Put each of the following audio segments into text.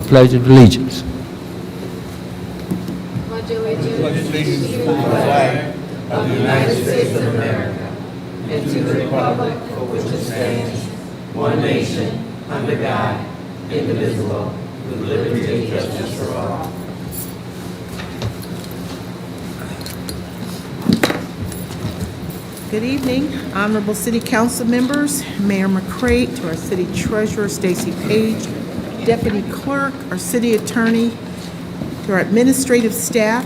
Pledge of Allegiance. Pledge allegiance to the flag of the United States of America and to the republic for which it stands, one nation, under God, indivisible, with liberty and justice for all. Good evening, honorable city council members, Mayor McCray, to our city treasurer, Stacy Page, deputy clerk, our city attorney, to our administrative staff,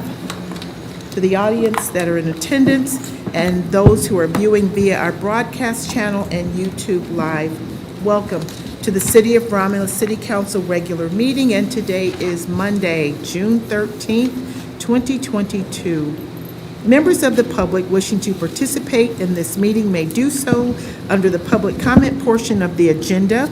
to the audience that are in attendance, and those who are viewing via our broadcast channel and YouTube Live. Welcome to the City of Romulus City Council regular meeting, and today is Monday, June 13th, 2022. Members of the public wishing to participate in this meeting may do so under the public comment portion of the agenda.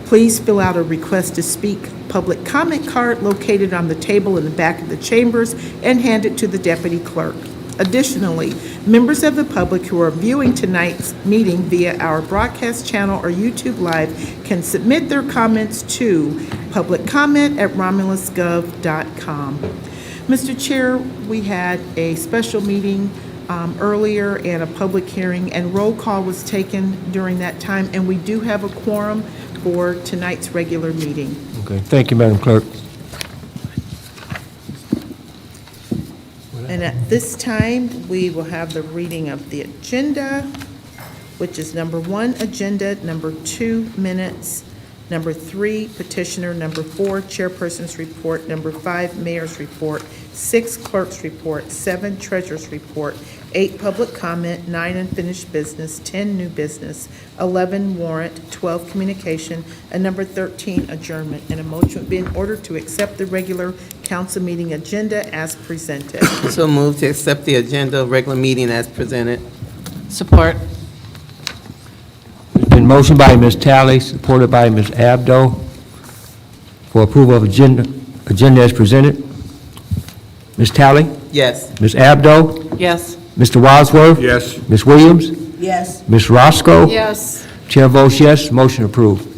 Please fill out a request to speak public comment card located on the table in the back of the chambers and hand it to the deputy clerk. Additionally, members of the public who are viewing tonight's meeting via our broadcast channel or YouTube Live can submit their comments to publiccomment@romulusgov.com. Mr. Chair, we had a special meeting earlier and a public hearing, and roll call was taken during that time, and we do have a quorum for tonight's regular meeting. Okay, thank you, Madam Clerk. And at this time, we will have the reading of the agenda, which is number 1, agenda, number 2, minutes, number 3, petitioner, number 4, chairperson's report, number 5, mayor's report, 6, clerk's report, 7, treasurer's report, 8, public comment, 9, unfinished business, 10, new business, 11, warrant, 12, communication, and number 13, adjournment. And a motion would be in order to accept the regular council meeting agenda as presented. So move to accept the agenda of regular meeting as presented. Support. It's been motioned by Ms. Talley, supported by Ms. Abdo, for approval of agenda as presented. Ms. Talley? Yes. Ms. Abdo? Yes. Mr. Wadsworth? Yes. Ms. Williams? Yes. Ms. Roscoe? Yes. Chair votes yes, motion approved.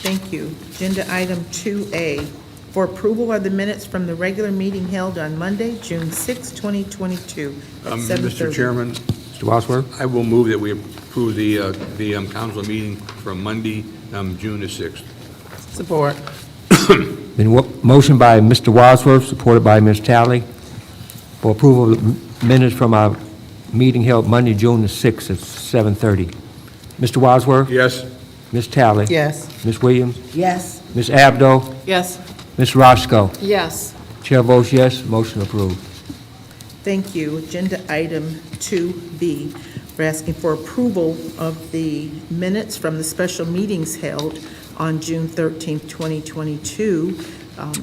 Thank you. Agenda item 2A, for approval are the minutes from the regular meeting held on Monday, June 6, 2022, at 7:30. Mr. Chairman, Mr. Wadsworth? I will move that we approve the council meeting from Monday, June the 6th. Support. Been motion by Mr. Wadsworth, supported by Ms. Talley, for approval of the minutes from our meeting held Monday, June the 6th at 7:30. Mr. Wadsworth? Yes. Ms. Talley? Yes. Ms. Williams? Yes. Ms. Abdo? Yes. Ms. Roscoe? Yes. Chair votes yes, motion approved. Thank you. Agenda item 2B, we're asking for approval of the minutes from the special meetings held on June 13th, 2022.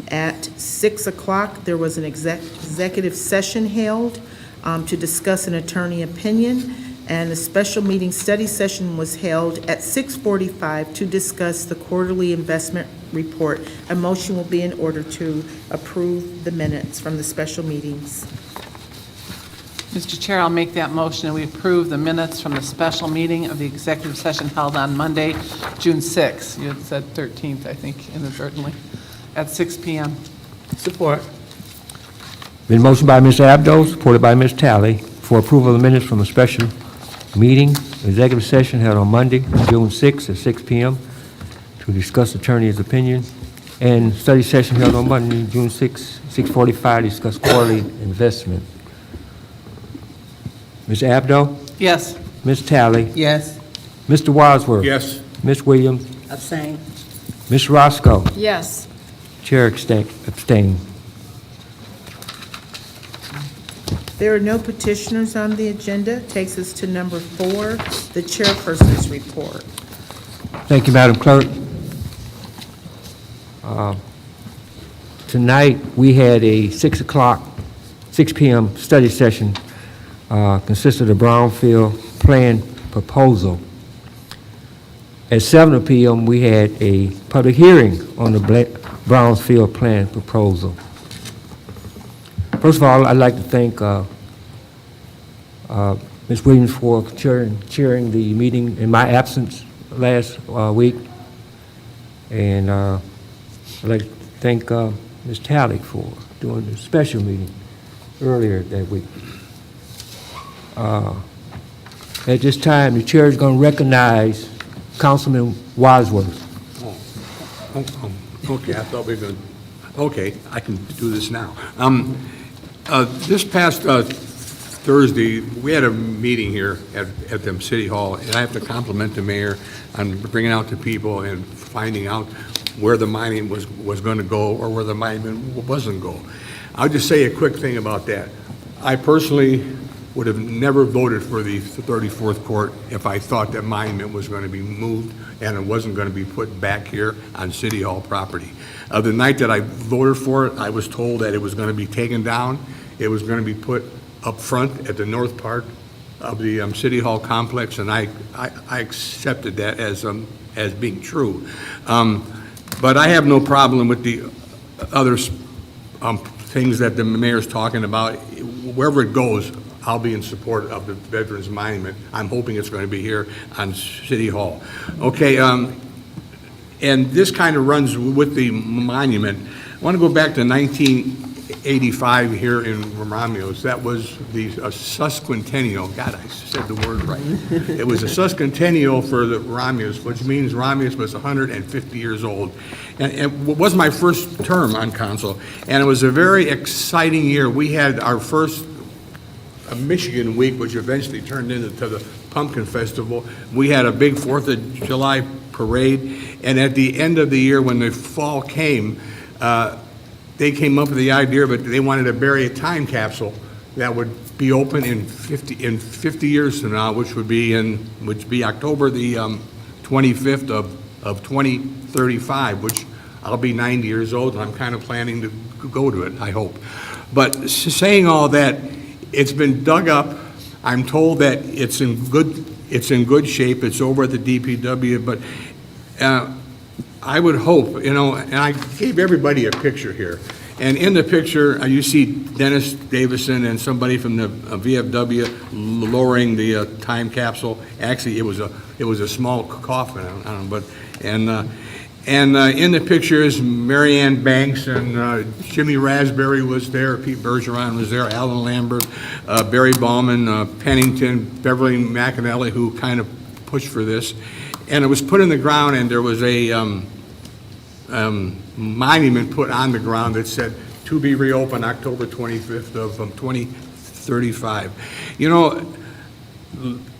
At 6 o'clock, there was an executive session held to discuss an attorney opinion, and a special meeting study session was held at 6:45 to discuss the quarterly investment report. A motion will be in order to approve the minutes from the special meetings. Mr. Chair, I'll make that motion and we approve the minutes from the special meeting of the executive session held on Monday, June 6th. You had said 13th, I think, inadvertently, at 6 p.m. Support. Been motion by Ms. Abdo, supported by Ms. Talley, for approval of the minutes from a special meeting, executive session held on Monday, June 6th at 6 p.m. to discuss attorney's opinion, and study session held on Monday, June 6th, 6:45 to discuss quarterly investment. Ms. Abdo? Yes. Ms. Talley? Yes. Mr. Wadsworth? Yes. Ms. Williams? Abstain. Ms. Roscoe? Yes. Chair abstain. There are no petitioners on the agenda. Takes us to number 4, the chairperson's report. Thank you, Madam Clerk. Tonight, we had a 6 p.m. study session consisted of Brownfield plan proposal. At 7 p.m., we had a public hearing on the Brownsfield plan proposal. First of all, I'd like to thank Ms. Williams for chairing the meeting in my absence last week. And I'd like to thank Ms. Talley for doing the special meeting earlier that week. At this time, the chair is going to recognize Councilman Wadsworth. Okay, I thought we were going to, okay, I can do this now. This past Thursday, we had a meeting here at the City Hall, and I have to compliment the mayor on bringing out the people and finding out where the mining was going to go or where the mining wasn't go. I'll just say a quick thing about that. I personally would have never voted for the 34th Court if I thought that monument was going to be moved and it wasn't going to be put back here on City Hall property. The night that I voted for it, I was told that it was going to be taken down. It was going to be put up front at the north part of the City Hall complex, and I accepted that as being true. But I have no problem with the other things that the mayor's talking about. Wherever it goes, I'll be in support of the Veterans Monument. I'm hoping it's going to be here on City Hall. Okay, and this kind of runs with the monument. I want to go back to 1985 here in Romulus. That was the sesquicentennial. God, I said the word right. It was a sesquicentennial for the Romulus, which means Romulus was 150 years old. And it was my first term on council, and it was a very exciting year. We had our first Michigan Week, which eventually turned into the Pumpkin Festival. We had a big 4th of July parade, and at the end of the year, when the fall came, they came up with the idea, but they wanted to bury a time capsule that would be open in 50 years from now, which would be October the 25th of 2035, which I'll be 90 years old, and I'm kind of planning to go to it, I hope. But saying all that, it's been dug up. I'm told that it's in good shape. It's over at the DPW, but I would hope, and I gave everybody a picture here. And in the picture, you see Dennis Davison and somebody from the VFW lowering the time capsule. Actually, it was a small coffin. I don't know, but and in the pictures, Marianne Banks and Jimmy Raspberry was there, Pete Bergeron was there, Alan Lambert, Barry Bauman, Pennington, Beverly McAnally, who kind of pushed for this. And it was put in the ground, and there was a monument put on the ground that said, "To be reopened October 25th of 2035.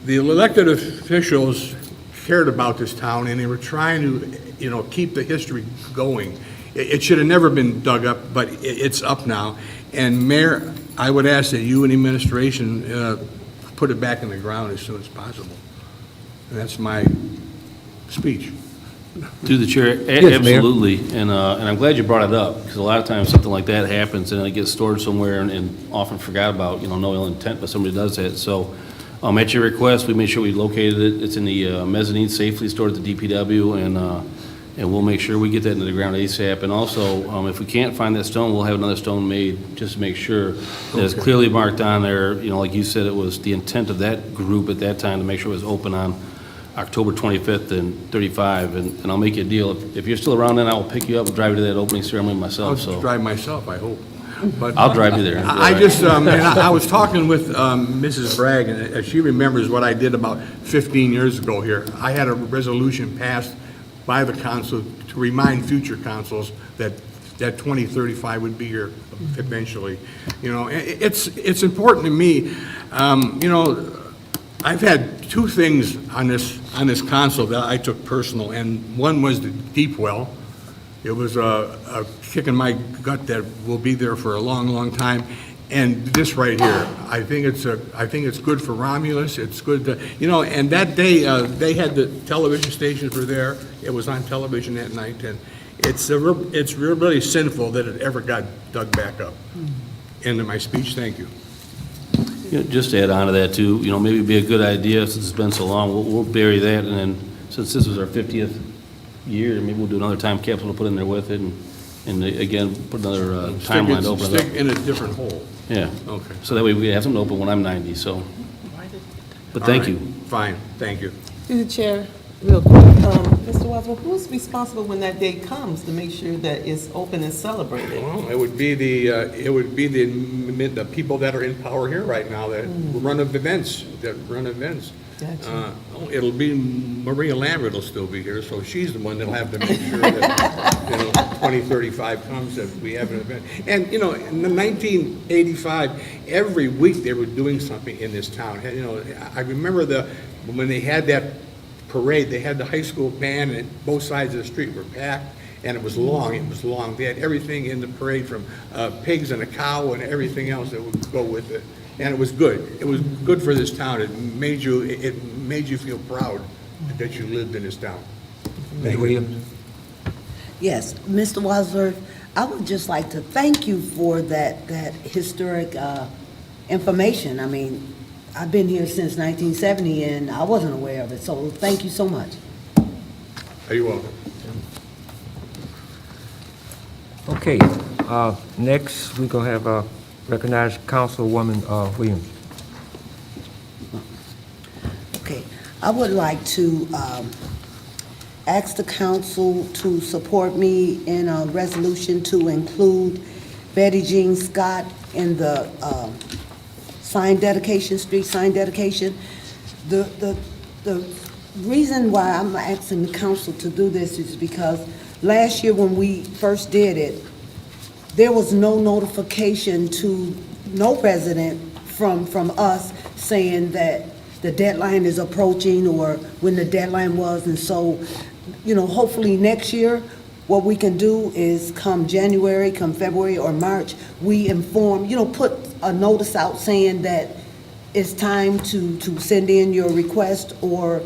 The elected officials cared about this town, and they were trying to, keep the history going. It should have never been dug up, but it's up now. And Mayor, I would ask that you and the administration put it back in the ground as soon as possible. And that's my speech. Through the chair, Mayor. absolutely, and I'm glad you brought it up, because a lot of times something like that happens, and it gets stored somewhere and often forgot about, no ill intent, but somebody does that. So, at your request, we made sure we located it. It's in the mezzanine, safely stored at the DPW, and we'll make sure we get that into the ground ASAP. And also, if we can't find that stone, we'll have another stone made, just to make sure that it's clearly marked on there. Like you said, it was the intent of that group at that time to make sure it was open on October 25th and 35, and I'll make you a deal. If you're still around then, I will pick you up and drive you to that opening ceremony myself. I'll drive myself, I hope. But I'll drive you there. I just, and I was talking with Mrs. Bragg, and she remembers what I did about 15 years ago here. I had a resolution passed by the council to remind future councils that 2035 would be here eventually. It's important to me. I've had two things on this council that I took personal, and one was the deep well. It was a kick in my gut that will be there for a long, long time. And this right here, I think it's good for Romulus. It's good to, and that day they had the television stations were there. It was on television that night, and it's really sinful that it ever got dug back up. End of my speech. Thank you. Just to add on to that too, maybe it'd be a good idea, since it's been so long, we'll bury that, and then, since this was our 50th year, maybe we'll do another time capsule to put in there with it, and again, put another timeline to open it up. Stick in a different hole. Yeah. Okay. So that way we have something open when I'm 90, so. But thank All you. right. Fine, thank you. Through the chair, real quick, Mr. Wadsworth, who's responsible when that day comes to make sure that it's open and celebrated? Well, it would be the people that are in power here right now that run events. Gotcha. It'll be Maria Lambert will still be here, so she's the one that'll have to make sure that, 2035 comes, that we have an event. And, in the 1985, every week they were doing something in this town. I remember when they had that parade, they had the high school band, and both sides of the street were packed, and it was long. They had everything in the parade, from pigs and a cow and everything else that would go with it. And it was good. It was good for this town. It made you feel proud that you lived in this town. Ms. Williams? Yes, Mr. Wadsworth, I would just like to thank you for that historic information. I mean, I've been here since 1970, and I wasn't aware of it, so thank you so much. Are you welcome? Okay, next, we're going to have recognize Councilwoman Williams. Okay, I would like to ask the council to support me in a resolution to include Betty Jean Scott in the street sign dedication. The reason why I'm asking the council to do this is because last year when we first did it, there was no notification to no resident from us saying that the deadline is approaching or when the deadline was. And so, hopefully next year, what we can do is come January, come February or March, we inform, put a notice out saying that it's time to send in your request, or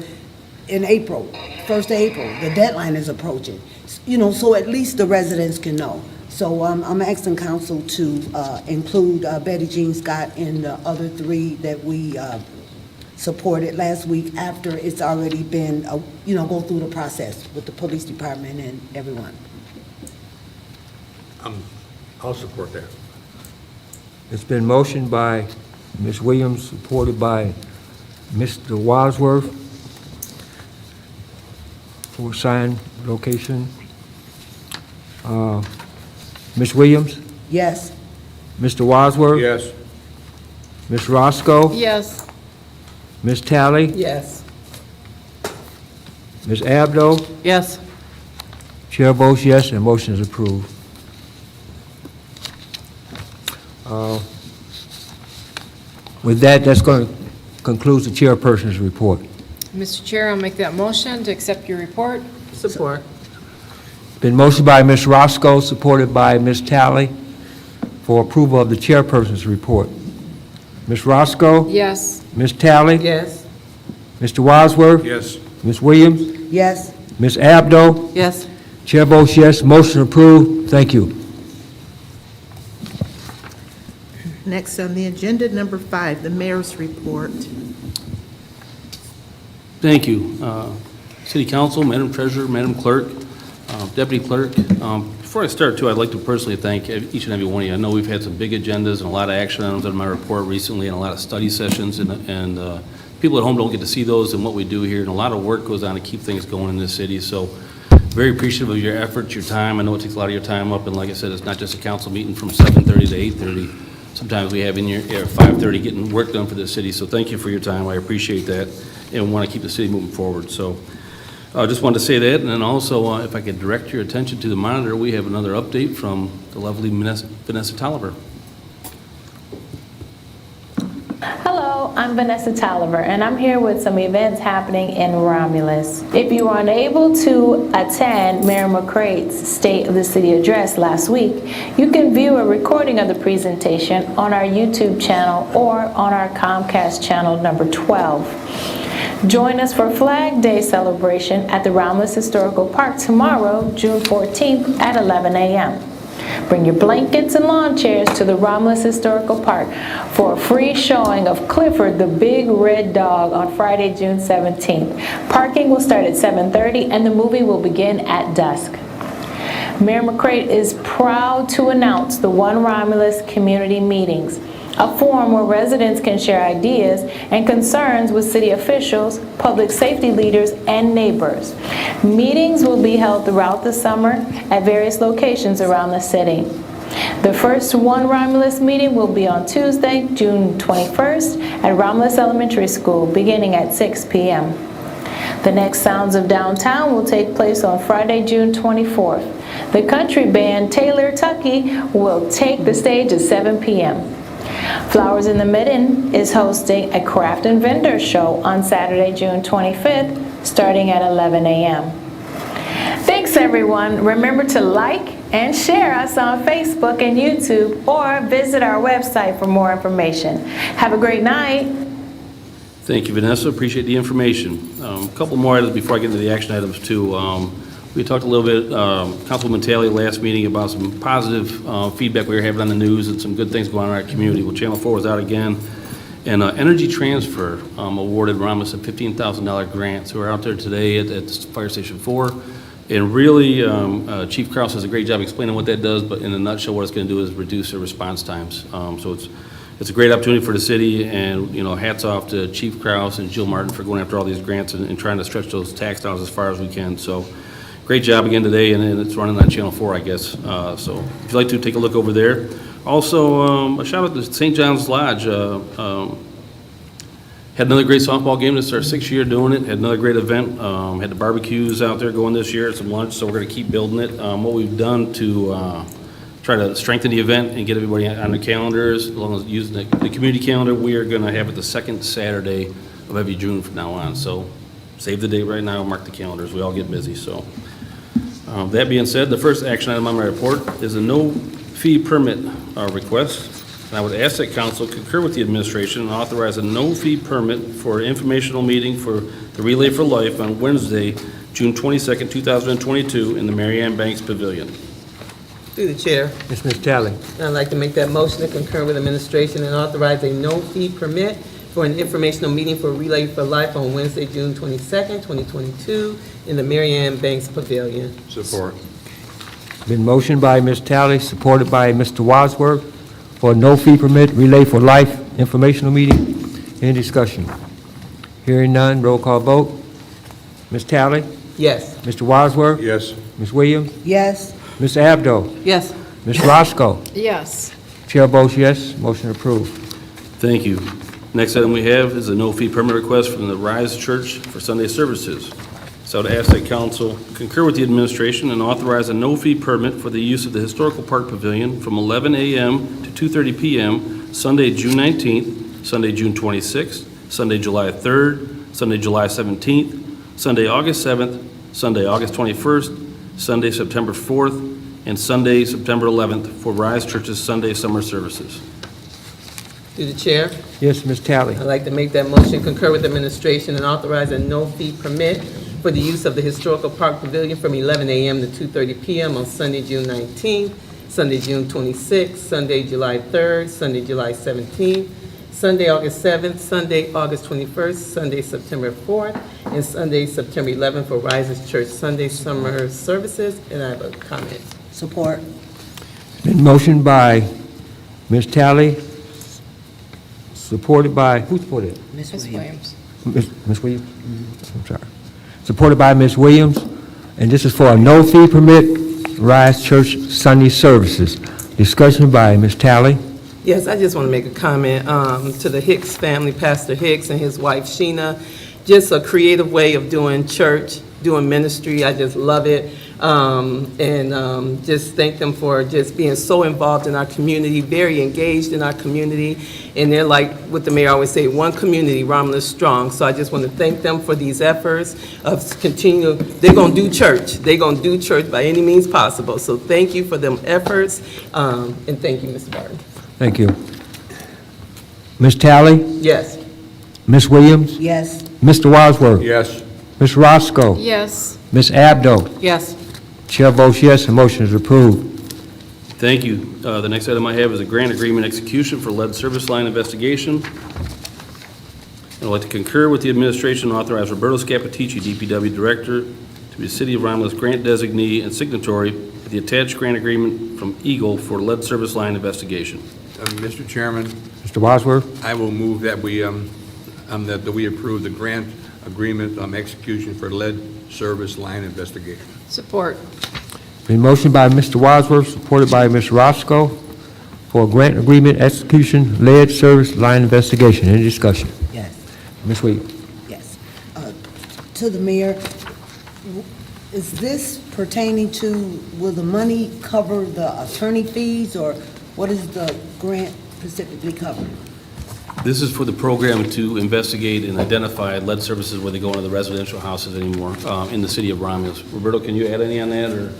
in April, 1st of April, the deadline is approaching. So at least the residents can know. So I'm asking council to include Betty Jean Scott in the other three that we supported last week after it's already been, go through the process with the police department and everyone. I'll support that. It's been motioned by Ms. Williams, supported by Mr. Wadsworth for sign location. Ms. Williams? Yes. Mr. Wadsworth? Yes. Ms. Roscoe? Yes. Ms. Talley? Yes. Ms. Abdo? Yes. Chair votes yes, and motion is approved. With that's going to conclude the chairperson's report. Mr. Chair, I'll make that motion to accept your report. Support. Been motioned by Ms. Roscoe, supported by Ms. Talley, for approval of the chairperson's report. Ms. Roscoe? Yes. Ms. Talley? Yes. Mr. Wadsworth? Yes. Ms. Williams? Yes. Ms. Abdo? Yes. Chair votes yes, motion approved. Thank you. Next on the agenda, number 5, the mayor's report. Thank you. City Council, Madam Treasurer, Madam Clerk, Deputy Clerk. Before I start, too, I'd like to personally thank each and every one of you. I know we've had some big agendas and a lot of action items on my report recently, and a lot of study sessions, and people at home don't get to see those and what we do here, and a lot of work goes on to keep things going in this city. So very appreciative of your efforts, your time. I know it takes a lot of your time up, and like I said, it's not just a council meeting from 7:30 to 8:30. Sometimes we have in here at 5:30 getting work done for the city, so thank you for your time. I appreciate that, and want to keep the city moving forward. So I just wanted to say that, and then also, if I could direct your attention to the monitor, we have another update from the lovely Vanessa Tolliver. Hello, I'm Vanessa Tolliver, and I'm here with some events happening in Romulus. If you were unable to attend Mayor McCrate's State of the City address last week, you can view a recording of the presentation on our YouTube channel or on our Comcast channel number 12. Join us for Flag Day celebration at the Romulus Historical Park tomorrow, June 14th at 11 a.m. Bring your blankets and lawn chairs to the Romulus Historical Park for a free showing of Clifford the Big Red Dog on Friday, June 17th. Parking will start at 7:30 and the movie will begin at dusk. Mayor McCrate is proud to announce the One Romulus community meetings. a forum where residents can share ideas and concerns with city officials, public safety leaders, and neighbors. Meetings will be held throughout the summer at various locations around the city. The first One Romulus meeting will be on Tuesday, June 21st at Romulus Elementary School, beginning at 6 p.m. The next Sounds of Downtown will take place on Friday, June 24th. The country band Taylor Tucky will take the stage at 7 p.m. Flowers in the Midden is hosting a craft and vendor show on Saturday, June 25th, starting at 11 a.m. Thanks, everyone. Remember to like and share us on Facebook and YouTube, or visit our website for more information. Have a great night. Thank you, Vanessa. Appreciate the information. A couple more items before I get into the action items, too. We talked a little bit, Councilwoman Talley last meeting, about some positive feedback we were having on the news and some good things going on in our community. Well, Channel 4 was out again. And Energy Transfer awarded Romulus a $15,000 grant. So we're out there today at Fire Station 4. And really, Chief Krause does a great job explaining what that does, but in a nutshell, what it's going to do is reduce their response times. So it's a great opportunity for the city, and, you know, hats off to Chief Krause and Jill Martin for going after all these grants and trying to stretch those tax dollars as far as we can. So great job again today, and it's running on Channel 4, I guess. So if you'd like to, take a look over there. Also, a shout out to St. John's Lodge. Had another great softball game. This is our 6th year doing it. Had another great event. Had the barbecues out there going this year, some lunch, so we're going to keep building it. What we've done to try to strengthen the event and get everybody on the calendars, as long as using the community calendar, we are going to have it the second Saturday of every June from now on. So save the date right now, mark the calendars. We all get busy. So that being said, the first action item on my report is a no-fee permit request. And I would ask that council concur with the administration and authorize a no-fee permit for an informational meeting for the Relay for Life on Wednesday, June 22nd, 2022 in the Mary Ann Banks Pavilion. Through the chair, Yes, Ms. Talley. I'd like to make that motion to concur with administration and authorize a no-fee permit for an informational meeting for Relay for Life on Wednesday, June 22nd, 2022 in the Mary Ann Banks Pavilion. Support. Been motioned by Ms. Talley, supported by Mr. Wadsworth, for a no-fee permit Relay for Life informational meeting. Any discussion? Hearing none, roll call vote. Ms. Talley? Yes. Mr. Wadsworth? Yes. Ms. Williams? Yes. Ms. Abdo? Yes. Ms. Roscoe? Yes. Chair votes yes, motion approved. Thank you. Next item we have is a no-fee permit request from the Rise Church for Sunday services. So to ask that council concur with the administration and authorize a no-fee permit for the use of the Historical Park Pavilion from 11 a.m. to 2:30 p.m. Sunday, June 19th, Sunday, June 26th, Sunday, July 3rd, Sunday, July 17th, Sunday, August 7th, Sunday, August 21st, Sunday, September 4th, and Sunday, September 11th for Rise Church's Sunday summer services. Through the chair, Yes, Ms. Talley. I'd like to make that motion, concur with administration and authorize a no-fee permit for the use of the Historical Park Pavilion from 11 a.m. to 2:30 p.m. on Sunday, June 19th, Sunday, June 26th, Sunday, July 3rd, Sunday, July 17th, Sunday, August 7th, Sunday, August 21st, Sunday, September 4th, and Sunday, September 11th for Rises Church Sunday Summer Services. And I have a comment. Support. Been motioned by Ms. Talley, supported by, who supported it? Ms. Williams. Ms. Williams? I'm sorry. Supported by Ms. Williams, and this is for a no-fee permit, Rise Church Sunday services. Discussion by Ms. Talley. Yes, I just want to make a comment to the Hicks family, Pastor Hicks and his wife Sheena. Just a creative way of doing church, doing ministry. I just love it. Just thank them for just being so involved in our community, very engaged in our community. And they're like what the mayor always say, one community, Romulus strong. So I just want to thank them for these efforts of continue. They're going to do church. They're going to do church by any means possible. So thank you for them efforts. And thank you, Mr. Barton. Thank you. Ms. Talley, Yes. Ms. Williams, Yes. Mr. Wadsworth, Yes. Ms. Roscoe, Yes. Ms. Abdo. Yes. Chair votes yes, the motion is approved. Thank you. The next item I have is a grant agreement execution for lead service line investigation. I'd like to concur with the administration and authorize Roberto Scapitici, DPW Director, to be the City of Romulus grant designee and signatory of the attached grant agreement from Eagle for lead service line investigation. Mr. Chairman, Mr. Wadsworth? I will move that we approve the grant agreement execution for lead service line investigation. Support. Been motioned by Mr. Wadsworth, supported by Ms. Roscoe, for a grant agreement execution lead service line investigation. Any discussion? Yes, Ms. Williams? yes. To the mayor, is this pertaining to, will the money cover the attorney fees, or what is the grant specifically cover? This is for the program to investigate and identify lead services where they go into the residential houses anymore in the city of Romulus. Roberto, can you add any on that, or?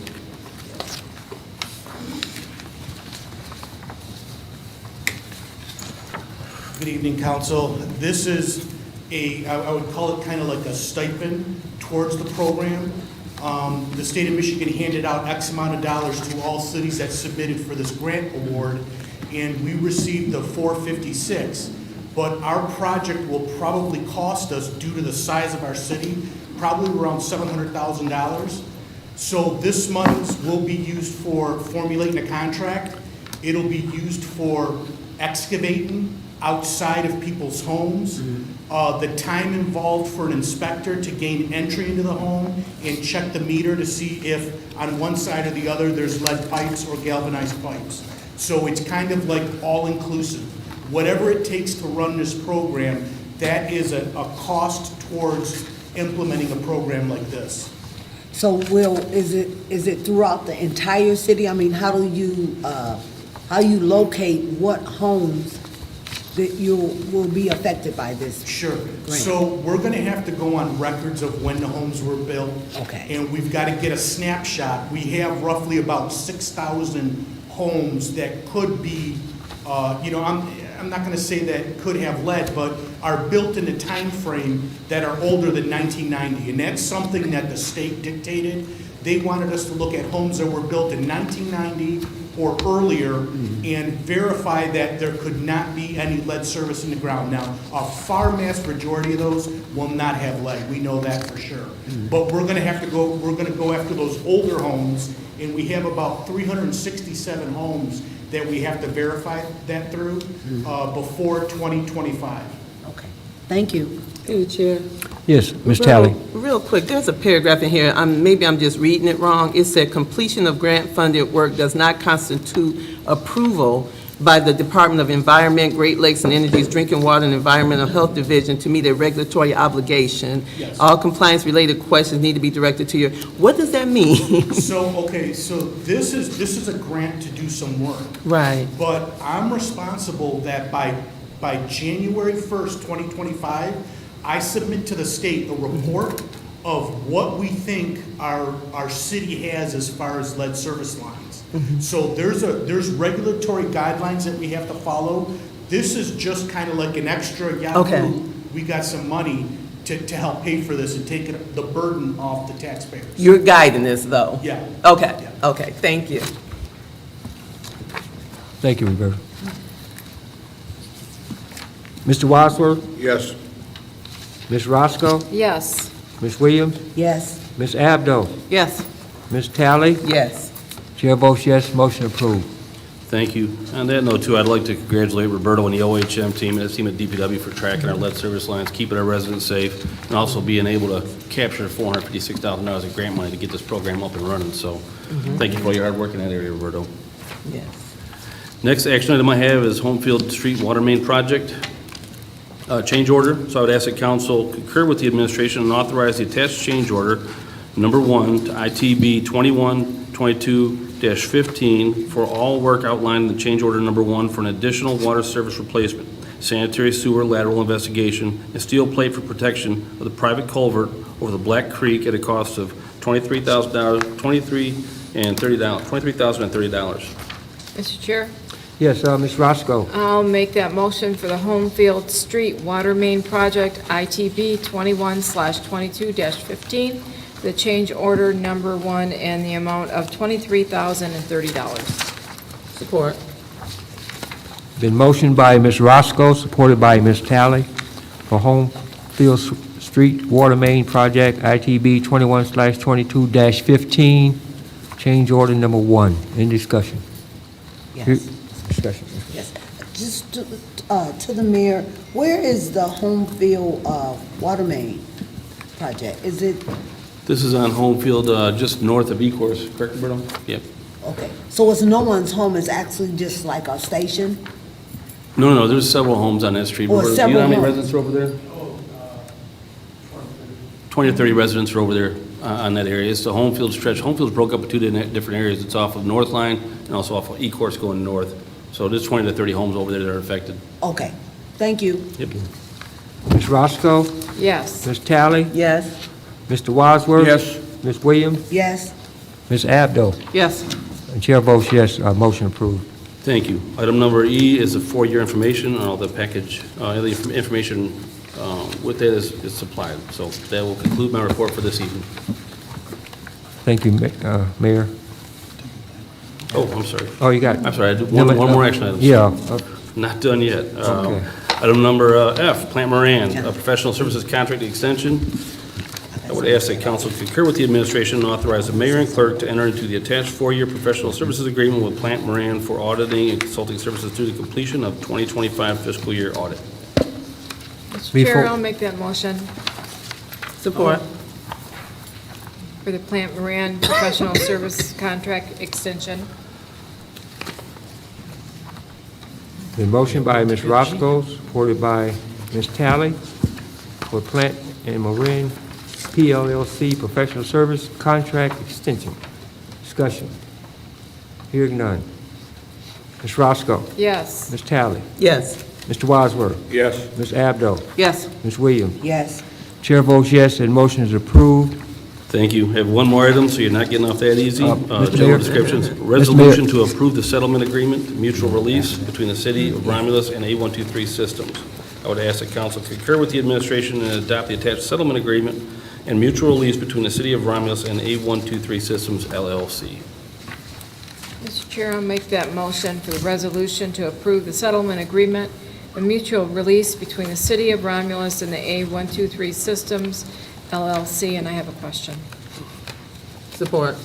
Good evening, council. This is I would call it kind of like a stipend towards the program. The state of Michigan handed out X amount of dollars to all cities that submitted for this grant award, and we received the 456. But our project will probably cost us, due to the size of our city, probably around $700,000. So this money will be used for formulating a contract. It'll be used for excavating outside of people's homes. The time involved for an inspector to gain entry into the home and check the meter to see if on one side or the other there's lead pipes or galvanized pipes. So it's kind of like all-inclusive. Whatever it takes to run this program, that is a cost towards implementing a program like this. So is it throughout the entire city? I mean, how you locate what homes that will be affected by this? Sure. So we're gonna have to go on records of when the homes were built. Okay. And we've got to get a snapshot. We have roughly about 6,000 homes that could be, I'm not gonna say that could have lead, but are built in a time frame that are older than 1990. And that's something that the state dictated. They wanted us to look at homes that were built in 1990 or earlier and verify that there could not be any lead service in the ground. Now, a far mass majority of those will not have lead. We know that for sure. But we're gonna go after those older homes, and we have about 367 homes that we have to verify that through before 2025. Okay, thank you. Through the chair. Yes, Ms. Talley? Real quick, there's a paragraph in here, maybe I'm just reading it wrong. It said, completion of grant-funded work does not constitute approval by the Department of Environment, Great Lakes and Energy's Drinking Water and Environmental Health Division to meet a regulatory obligation. Yes. All compliance-related questions need to be directed to your, what does that mean? So this is a grant to do some work. Right. But I'm responsible that by January 1st, 2025, I submit to the state a report of what we think our city has as far as lead service lines. So there's regulatory guidelines that we have to follow. This is just kind of like an extra yahoo. Okay. We got some money to help pay for this and take the burden off the taxpayers. You're guiding this, though? Yeah. Okay, Yeah. okay, thank you. Thank you, Roberta. Mr. Wadsworth? Yes. Ms. Roscoe? Yes. Ms. Williams? Yes, Ms. Abdo? Yes. Ms. Talley? Yes. Chair votes yes, motion approved. Thank you. On that note, too, I'd like to congratulate Roberto and the OHM team and his team at DPW for tracking our lead service lines, keeping our residents safe, and also being able to capture $456,000 of grant money to get this program up and running. So thank you for all your hard work in that area, Roberto. Yes. Next action item I have is Homefield Street Water Main Project change order. So I would ask that council concur with the administration and authorize the attached change order number 1 to ITB 2122-15 for all work outlined in the change order number 1 for an additional water service replacement, sanitary sewer lateral investigation, and steel plate for protection of the private culvert over the Black Creek at a cost of $23,030. Mr. Chair, Yes, Ms. Roscoe? I'll make that motion for the Homefield Street Water Main Project, ITB 21/22-15, the change order number 1, and the amount of $23,030. Support. Been motioned by Ms. Roscoe, supported by Ms. Talley, for Homefield Street Water Main Project, ITB 21/22-15, change order number 1. Any discussion? yes. Discussion. Yes, just to the mayor, where is the home field water main project? Is it, This is on home field, just north of E-Course, correct, Roberto? Yep. okay, so it's no one's home, it's actually just like a station? No, there's several homes on that street. Oh, Roberto, do you several know how many homes. residents are over there? 20 or 30 residents are over there on that area. It's the home field stretch. Home field's broke up into two different areas. It's off of North Line and also off of E-Course going north. So there's 20 to 30 homes over there that are affected. Okay, thank you. Yep. Ms. Roscoe? Yes. Ms. Tally? Yes. Mr. Wadsworth? Yes. Ms. Williams? Yes, Ms. Abdo? Yes. And chair votes yes, motion approved. Thank you. Item number E is a four-year information on all the package, the information with that is supplied. So that will conclude my report for this evening. Thank you, Mayor. Oh, I'm sorry. Oh, you got. I'm sorry, I do one more action item. Yeah. Not done yet. Okay. Item number F, Plant Moran, a professional services contract extension. I would ask that council concur with the administration and authorize the mayor and clerk to enter into the attached four-year professional services agreement with Plant Moran for auditing and consulting services through the completion of 2025 fiscal year audit. Mr. Before- Chair, I'll make that motion Support. for the Plant Moran professional service contract extension. The motion by Ms. Roscoe, supported by Ms. Tally, for Plant and Moran PLLC Professional Service Contract Extension. Discussion. Hearing none. Ms. Roscoe, Yes. Ms. Tally, Yes. Mr. Wadsworth, Yes. Ms. Abdo, Yes. Ms. Williams. yes, Chair votes yes, and motion is approved. Thank you. Have one more item, so you're not getting off that easy. Mr. General Mayor. descriptions. Mr. Resolution to approve the settlement agreement, mutual release between the city of Romulus and A123 Systems. I would ask that council concur with the administration and adopt the attached settlement agreement and mutual release between the city of Romulus and A123 Systems LLC. Mr. Chair, I'll make that motion for the resolution to approve the settlement agreement, the mutual release between the City of Romulus and the A123 Systems LLC, and I have a question. Support.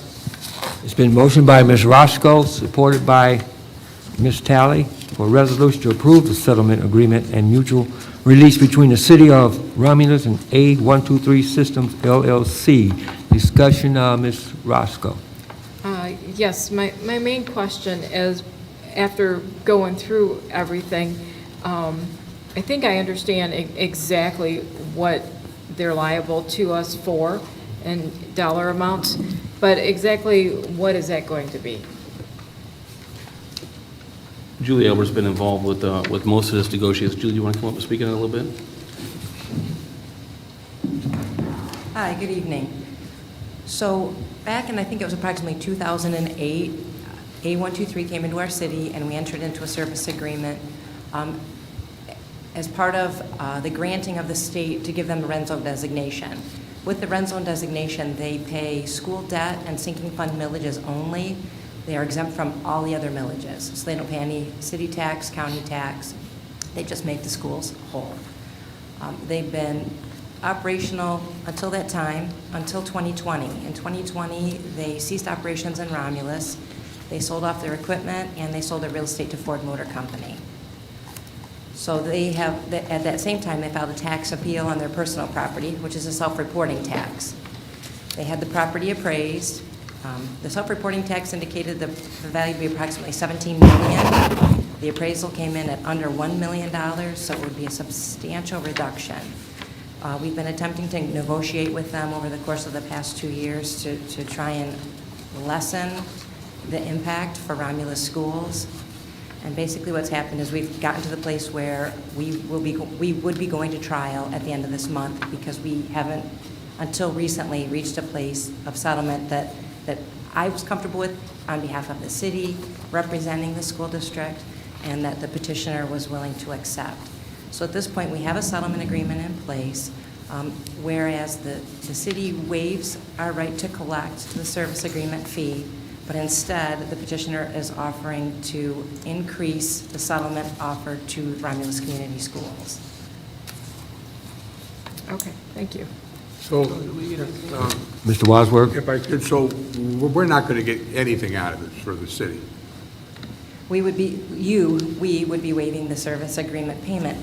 It's been motioned by Ms. Roscoe, supported by Ms. Tally, for a resolution to approve the settlement agreement and mutual release between the City of Romulus and A123 Systems LLC. Discussion, Ms. Roscoe. Yes, my main question is, after going through everything, I think I understand exactly what they're liable to us for in dollar amounts, but exactly what is that going to be? Julie Elbert's been involved with most of this negotiations. Julie, you want to come up and speak on it a little bit? Hi, good evening. So back in, I think it was approximately 2008, A123 came into our city and we entered into a service agreement as part of the granting of the state to give them a rent zone designation. With the rent zone designation, they pay school debt and sinking fund millages only. They are exempt from all the other millages. So they don't pay any city tax, county tax. They just make the schools whole. They've been operational until that time, until 2020. In 2020, they ceased operations in Romulus. They sold off their equipment and they sold their real estate to Ford Motor Company. So they have, at that same time, they filed a tax appeal on their personal property, which is a self-reporting tax. They had the property appraised. The self-reporting tax indicated the value would be approximately $17 million. The appraisal came in at under $1 million, so it would be a substantial reduction. We've been attempting to negotiate with them over the course of the past 2 years to try and lessen the impact for Romulus schools. And basically what's happened is we've gotten to the place where we would be going to trial at the end of this month because we haven't, until recently, reached a place of settlement that I was comfortable with on behalf of the city, representing the school district, and that the petitioner was willing to accept. So at this point, we have a settlement agreement in place, whereas the city waives our right to collect the service agreement fee, but instead, the petitioner is offering to increase the settlement offered to Romulus Community Schools. Okay, thank you. So, Mr. Wadsworth? if I could, so we're not going to get anything out of it for the city. we would be waiving the service agreement payment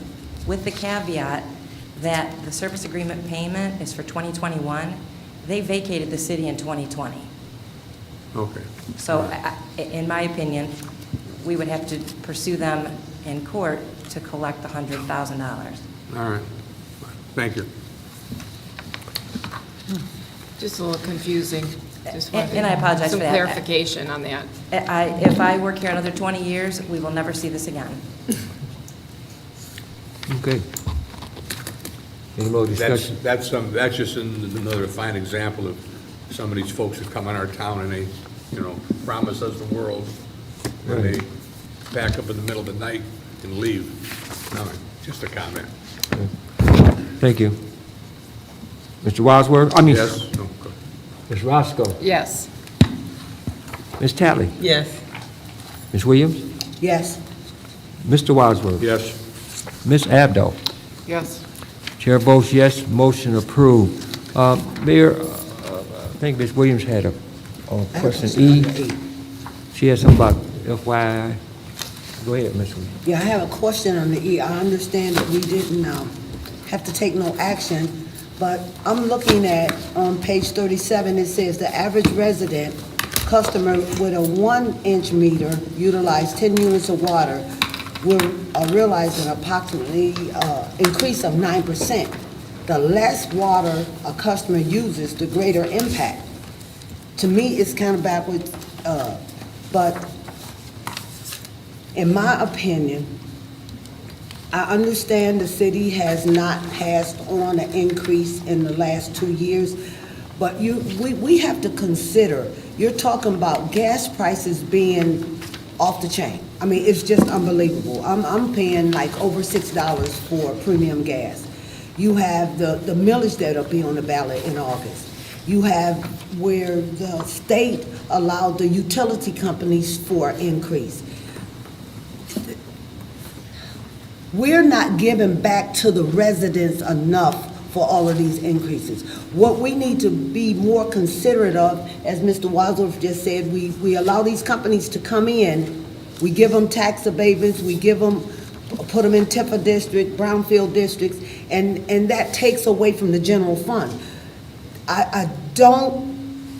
with the caveat that the service agreement payment is for 2021. They vacated the city in 2020. Okay. So in my opinion, we would have to pursue them in court to collect the $100,000. All right. Thank you. Just a little confusing. Just wanted And I apologize some for that. clarification on that. If I work here another 20 years, we will never see this again. Okay. Any more discussion? That's just another fine example of some of these folks that come in our town and they, promise us the world, and they back up in the middle of the night and leave. No, just a comment. Thank you. Mr. Wadsworth, Yes? No, go. Ms. Roscoe, Yes. Ms. Tatley, Yes. Ms. Williams, Yes. Mr. Wadsworth, Yes. Ms. Abdo. Yes. Chair votes yes, motion approved. Mayor, I think Ms. Williams had a question E. She had something about FYI. Go ahead, Ms. Williams. Yeah, I have a question on the E. I understand that we didn't have to take no action, but I'm looking at, on page 37, it says the average resident customer with a 1-inch meter utilize 10 units of water will realize an approximately increase of 9%. The less water a customer uses, the greater impact. To me, it's kind of backwards, but in my opinion, I understand the city has not passed on an increase in the last 2 years, but we have to consider, you're talking about gas prices being off the chain. I mean, it's just unbelievable. I'm paying like over $6 for premium gas. You have the millage that'll be on the ballot in August. You have where the state allowed the utility companies for increase. We're not giving back to the residents enough for all of these increases. What we need to be more considerate of, as Mr. Wadsworth just said, we allow these companies to come in, we give them tax abatements, we give them, put them in Tifa district, brownfield districts, and that takes away from the general fund. I don't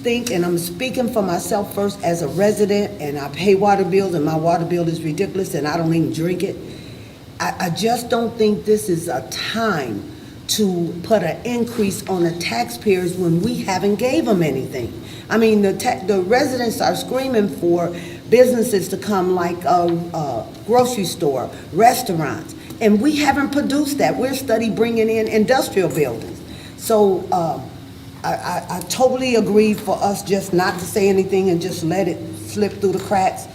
think, and I'm speaking for myself first as a resident, and I pay water bills, and my water bill is ridiculous, and I don't even drink it. I just don't think this is a time to put an increase on the taxpayers when we haven't gave them anything. I mean, the residents are screaming for businesses to come, like a grocery store, restaurants, and we haven't produced that. We're study bringing in industrial buildings. So I totally agree for us just not to say anything and just let it slip through the cracks.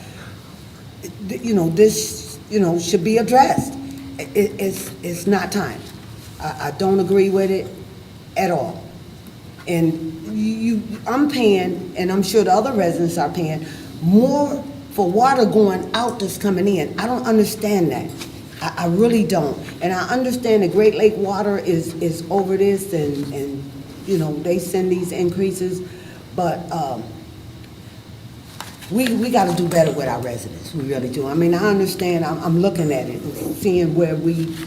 This should be addressed. It's not time. I don't agree with it at all. And I'm paying, and I'm sure the other residents are paying, more for water going out that's coming in. I don't understand that. I really don't. And I understand the Great Lake water is over this, and they send these increases, but we got to do better with our residents. We really do. I mean, I understand. I'm looking at it, seeing where we've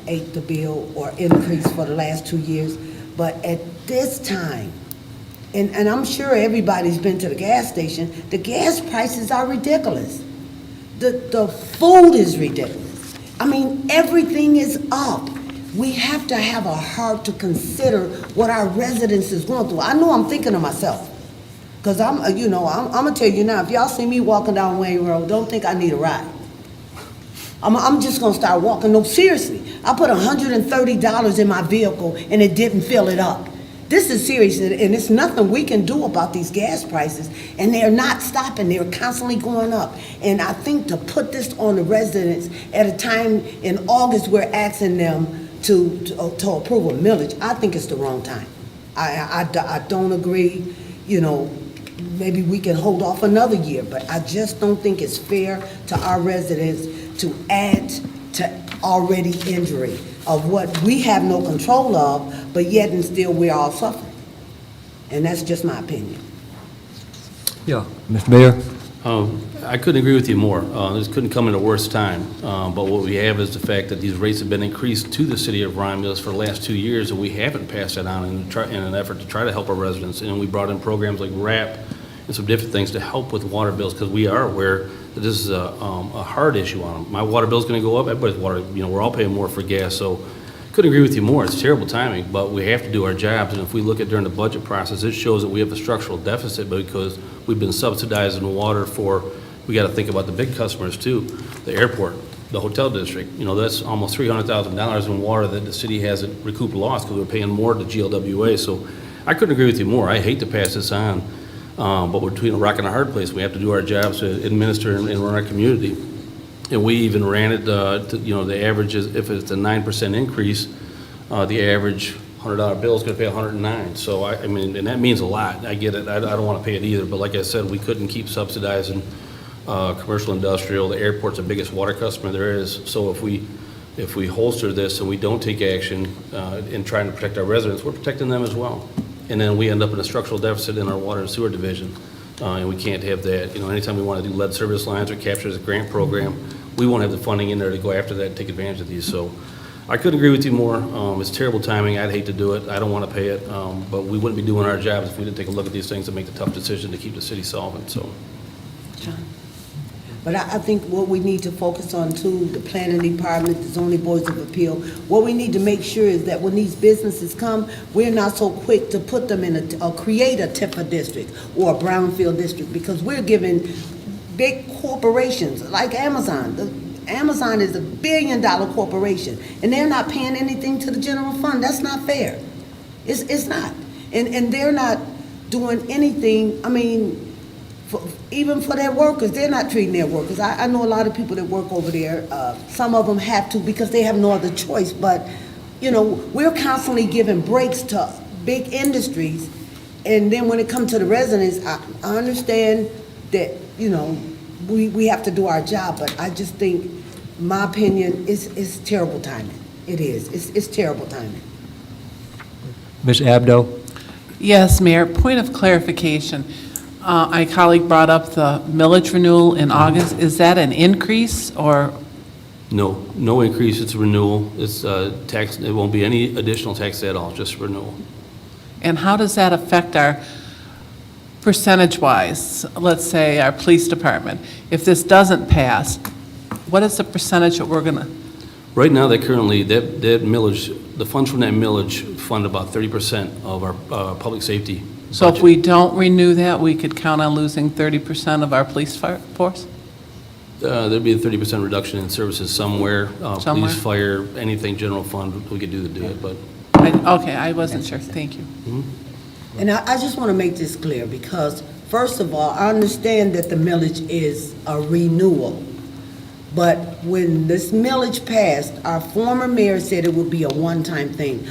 ate the bill or increased for the last 2 years. But at this time, and I'm sure everybody's been to the gas station, the gas prices are ridiculous. The food is ridiculous. I mean, everything is up. We have to have a heart to consider what our residents is going through. I know I'm thinking of myself. Because I'm going to tell you now, if y'all see me walking down Wayne Road, don't think I need a ride. I'm just going to start walking. No, seriously. I put $130 in my vehicle and it didn't fill it up. This is serious, and it's nothing we can do about these gas prices, and they're not stopping. They're constantly going up. And I think to put this on the residents at a time in August, we're asking them to approve a millage, I think it's the wrong time. I don't agree, maybe we can hold off another year, but I just don't think it's fair to our residents to add to already injury of what we have no control of, but yet and still we're all suffering. And that's just my opinion. Yeah, Mr. Mayor? I couldn't agree with you more. This couldn't come at a worse time. But what we have is the fact that these rates have been increased to the city of Romulus for the last 2 years, and we haven't passed that on in an effort to try to help our residents. And we brought in programs like RAP and some different things to help with water bills, because we are aware that this is a hard issue on them. My water bill's going to go up. Everybody's water, we're all paying more for gas. So couldn't agree with you more. It's terrible timing, but we have to do our jobs. And if we look at during the budget process, it shows that we have a structural deficit because we've been subsidizing water for, we got to think about the big customers too, the airport, the hotel district. That's almost $300,000 in water that the city hasn't recouped lost because we're paying more to GLWA. So I couldn't agree with you more. I hate to pass this on, but we're between a rock and a hard place. We have to do our jobs to administer and run our community. And we even ran it, the average is, if it's a 9% increase, the average $100 bill is going to pay $109. So I mean, and that means a lot. I get it. I don't want to pay it either. But like I said, we couldn't keep subsidizing commercial, industrial. The airport's the biggest water customer there is. So if we holster this and we don't take action in trying to protect our residents, we're protecting them as well. And then we end up in a structural deficit in our water and sewer division. And we can't have that. Anytime we want to do lead service lines or capture as a grant program, we won't have the funding in there to go after that and take advantage of these. So I couldn't agree with you more. It's terrible timing. I'd hate to do it. I don't want to pay it. But we wouldn't be doing our jobs if we didn't take a look at these things and make the tough decision to keep the city solvent. So. John? But I think what we need to focus on too, the planning department, the zoning boards of appeal, what we need to make sure is that when these businesses come, we're not so quick to put them in or create a TIFA district or a brownfield district, because we're giving big corporations like Amazon. Amazon is $1 billion corporation, and they're not paying anything to the general fund. That's not fair. It's not. And they're not doing anything, I mean, even for their workers, they're not treating their workers. I know a lot of people that work over there. Some of them have to because they have no other choice. But, we're constantly giving breaks to big industries. And then when it comes to the residents, I understand that, we have to do our job. But I just think, my opinion, is terrible timing. It is. It's terrible timing. Ms. Abdo? Yes, Mayor. Point of clarification. My colleague brought up the millage renewal in August. Is that an increase or? No increase. It's a renewal. It's tax. It won't be any additional tax at all, just renewal. And how does that affect our percentage-wise? Let's say our police department. If this doesn't pass, what is the percentage that we're going to? Right now, that millage, the funds from that millage fund about 30% of our public safety. So if we don't renew that, we could count on losing 30% of our police force? There'd be a 30% reduction in services somewhere. Somewhere? Police, fire, anything general fund, we could do it, but. Okay, I wasn't sure. Thank you. And I just want to make this clear because, first of all, I understand that the millage is a renewal. But when this millage passed, our former mayor said it would be a one-time thing.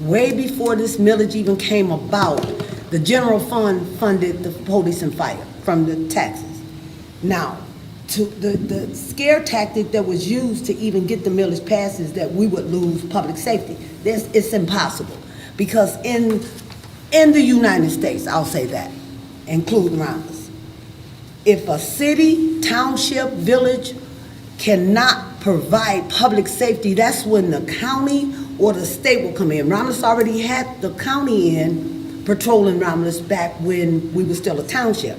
Way before this millage even came about, the general fund funded the police and fire from the taxes. Now, to the scare tactic that was used to even get the millage passed is that we would lose public safety. It's impossible because in the United States, I'll say that, including Romulus, if a city, township, village cannot provide public safety, that's when the county or the state will come in. Romulus already had the county in patrolling Romulus back when we were still a township.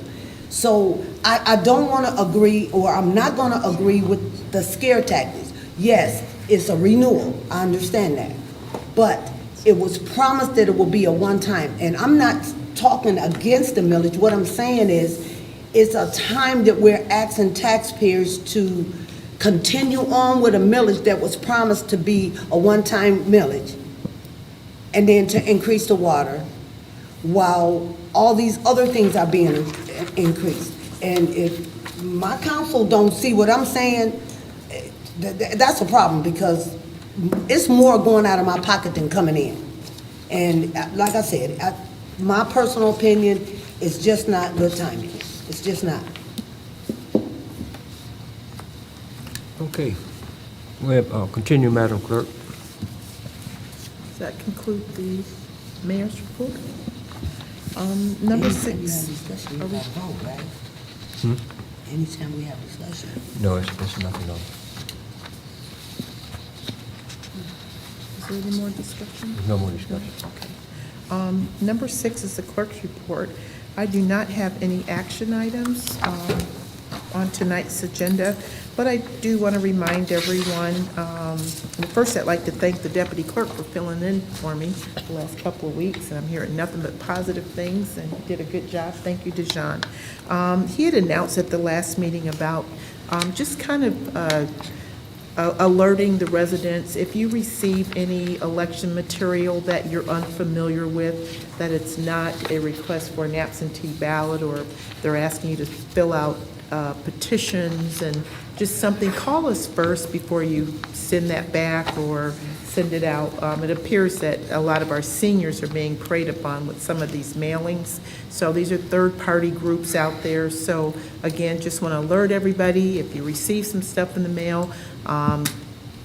So I don't want to agree, or I'm not going to agree with the scare tactics. Yes, it's a renewal, I understand that. But it was promised that it will be a one-time, and I'm not talking against the millage. What I'm saying is, it's a time that we're asking taxpayers to continue on with a millage that was promised to be a one-time millage, and then to increase the water, while all these other things are being increased. And if my council don't see what I'm saying, that's a problem, because it's more going out of my pocket than coming in. And like I said, my personal opinion is just not good timing. It's just not. Okay. We have, continue, Madam Clerk. Does that conclude the mayor's report? Number 6. Anytime we have discussion. No, it's nothing on. Is there any more discussion? There's no more discussion. Number 6 is the clerk's report. I do not have any action items on tonight's agenda, but I do want to remind everyone, first I'd like to thank the deputy clerk for filling in for me the last couple of weeks, and I'm hearing nothing but positive things, and he did a good job. Thank you, Dejan. He had announced at the last meeting about just kind of alerting the residents, if you receive any election material that you're unfamiliar with, that it's not a request for an absentee ballot, or they're asking you to fill out petitions and just something, call us first before you send that back or send it out. It appears that a lot of our seniors are being preyed upon with some of these mailings. So these are third-party groups out there. So again, just want to alert everybody, if you receive some stuff in the mail,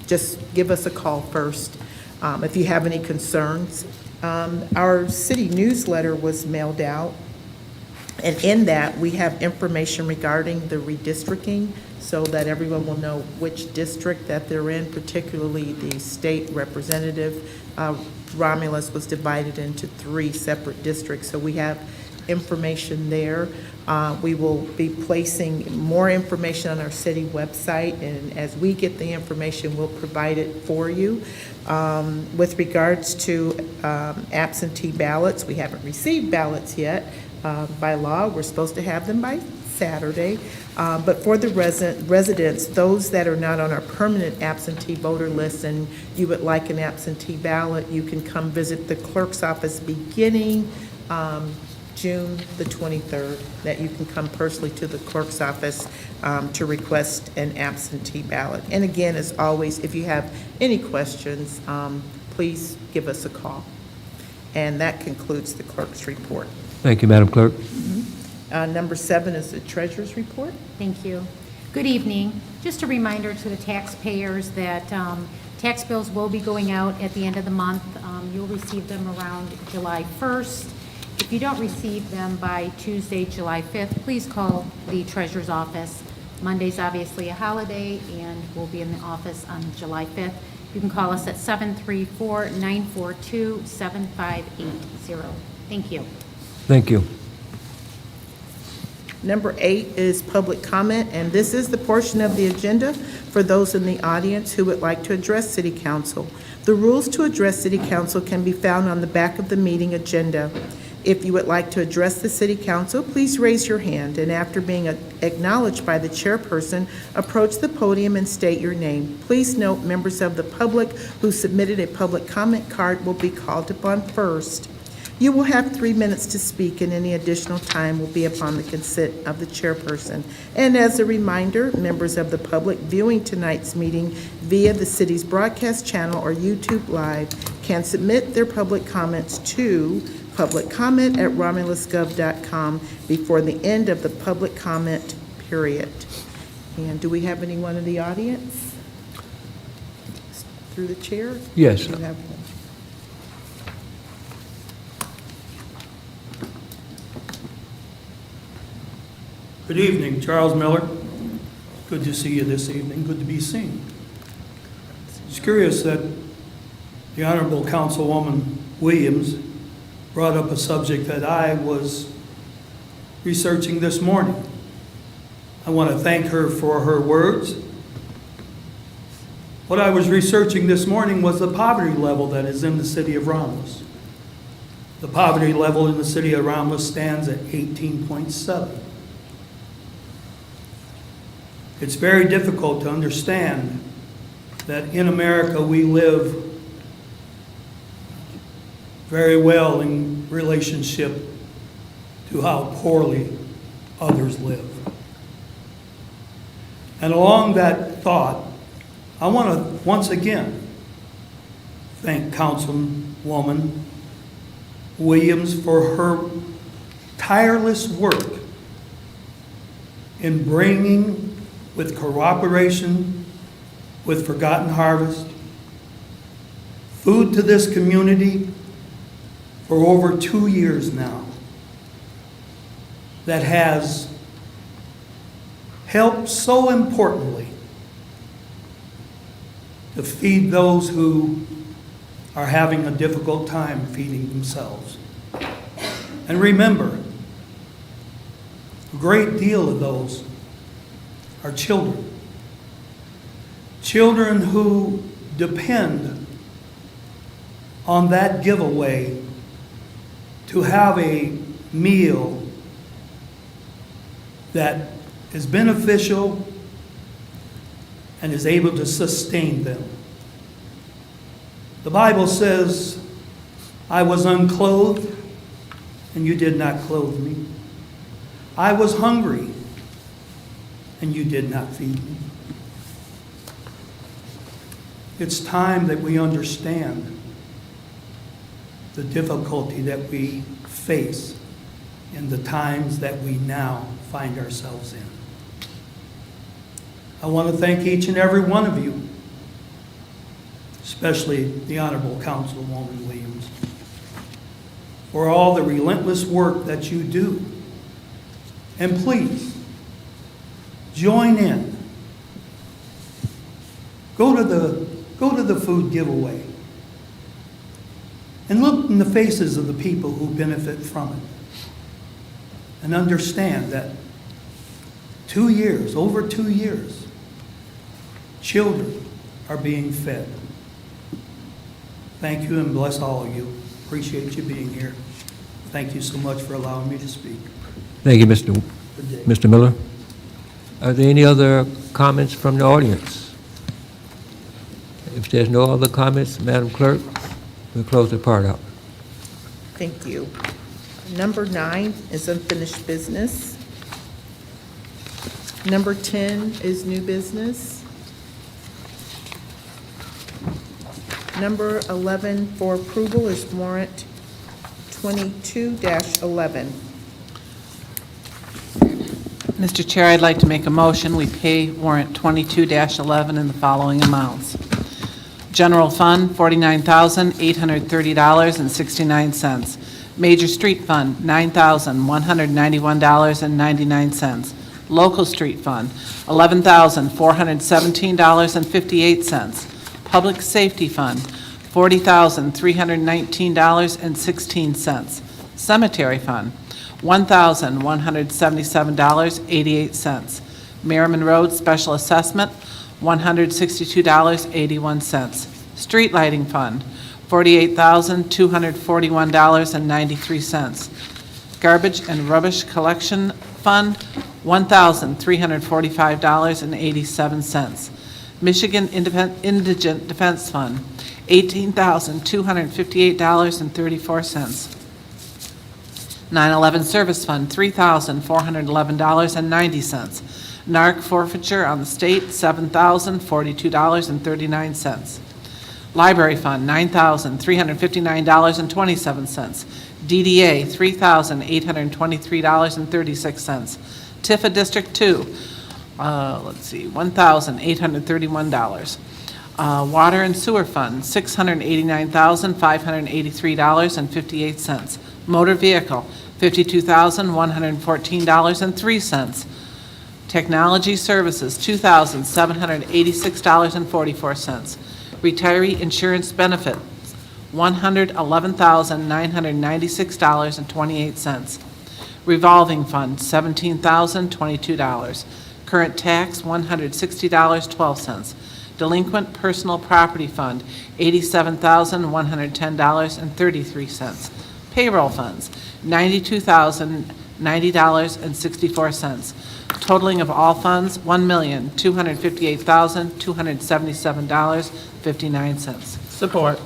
just give us a call first if you have any concerns. Our city newsletter was mailed out, and in that, we have information regarding the redistricting so that everyone will know which district that they're in, particularly the state representative. Romulus was divided into 3 separate districts, so we have information there. We will be placing more information on our city website, and as we get the information, we'll provide it for you. With regards to absentee ballots, we haven't received ballots yet. By law, we're supposed to have them by Saturday. But for the residents, those that are not on our permanent absentee voter list and you would like an absentee ballot, you can come visit the clerk's office beginning June the 23rd, that you can come personally to the clerk's office to request an absentee ballot. And again, as always, if you have any questions, please give us a call. And that concludes the clerk's report. Thank you, Madam Clerk. Number 7 is the treasurer's report. Thank you. Good evening. Just a reminder to the taxpayers that tax bills will be going out at the end of the month. You'll receive them around July 1st. If you don't receive them by Tuesday, July 5th, please call the treasurer's office. Monday's obviously a holiday, and we'll be in the office on July 5th. You can call us at 734-942-7580. Thank you. Thank you. Number 8 is public comment, and this is the portion of the agenda for those in the audience who would like to address City Council. The rules to address City Council can be found on the back of the meeting agenda. If you would like to address the City Council, please raise your hand, and after being acknowledged by the chairperson, approach the podium and state your name. Please note, members of the public who submitted a public comment card will be called upon first. You will have 3 minutes to speak, and any additional time will be upon the consent of the chairperson. And as a reminder, members of the public viewing tonight's meeting via the city's broadcast channel or YouTube Live can submit their public comments to publiccomment@romulusgov.com before the end of the public comment period. And do we have anyone in the audience? Through the chair? Yes. Do you have one? Good evening, Charles Miller. Good to see you this evening. Good to be seen. It's curious that the Honorable Councilwoman Williams brought up a subject that I was researching this morning. I want to thank her for her words. What I was researching this morning was the poverty level that is in the city of Romulus. The poverty level in the city of Romulus stands at 18.7. It's very difficult to understand that in America we live very well in relationship to how poorly others live. And along that thought, I want to once again thank Councilwoman Williams for her tireless work in bringing, with cooperation with Forgotten Harvest, food to this community for over 2 years now that has help so importantly to feed those who are having a difficult time feeding themselves. And remember, a great deal of those are children. Children who depend on that giveaway to have a meal that is beneficial and is able to sustain them. The Bible says, I was unclothed, and you did not clothe me. I was hungry, and you did not feed me. It's time that we understand the difficulty that we face in the times that we now find ourselves in. I want to thank each and every one of you, especially the Honorable Councilwoman Williams, for all the relentless work that you do. And please, join in. Go to the food giveaway and look in the faces of the people who benefit from it. And understand that 2 years, over 2 years, children are being fed. Thank you and bless all of you. Appreciate you being here. Thank you so much for allowing me to speak. Thank you, Mr. Miller. Are there any other comments from the audience? If there's no other comments, Madam Clerk, we'll close the part out. Thank you. Number 9 is unfinished business. Number 10 is new business. Number 11 for approval is warrant 22-11. Mr. Chair, I'd like to make a motion. We pay warrant 22-11 in the following amounts. General Fund, $49,830.69. Major Street Fund, $9,191.99. Local Street Fund, $11,417.58. Public Safety Fund, $40,319.16. Cemetery Fund, $1,177.88. Merriman Road Special Assessment, $162.81. Street Lighting Fund, $48,241.93. Garbage and Rubbish Collection Fund, $1,345.87. Michigan Indigent Defense Fund, $18,258.34. 9/11 Service Fund, $3,411.90. NARC forfeiture on the state, $7,042.39. Library Fund, $9,359.27. DDA, $3,823.36. Tifa District 2, $1,831. Water and Sewer Fund, $689,583.58. Motor Vehicle, $52,114.03. Technology Services, $2,786.44. Retiree Insurance Benefit, $111,996.28. Revolving Fund, $17,022. Current Tax, $160.12. Delinquent Personal Property Fund, $87,110.33. Payroll Funds, $92,090.64. Totaling of all funds, $1,258,277.59. Support.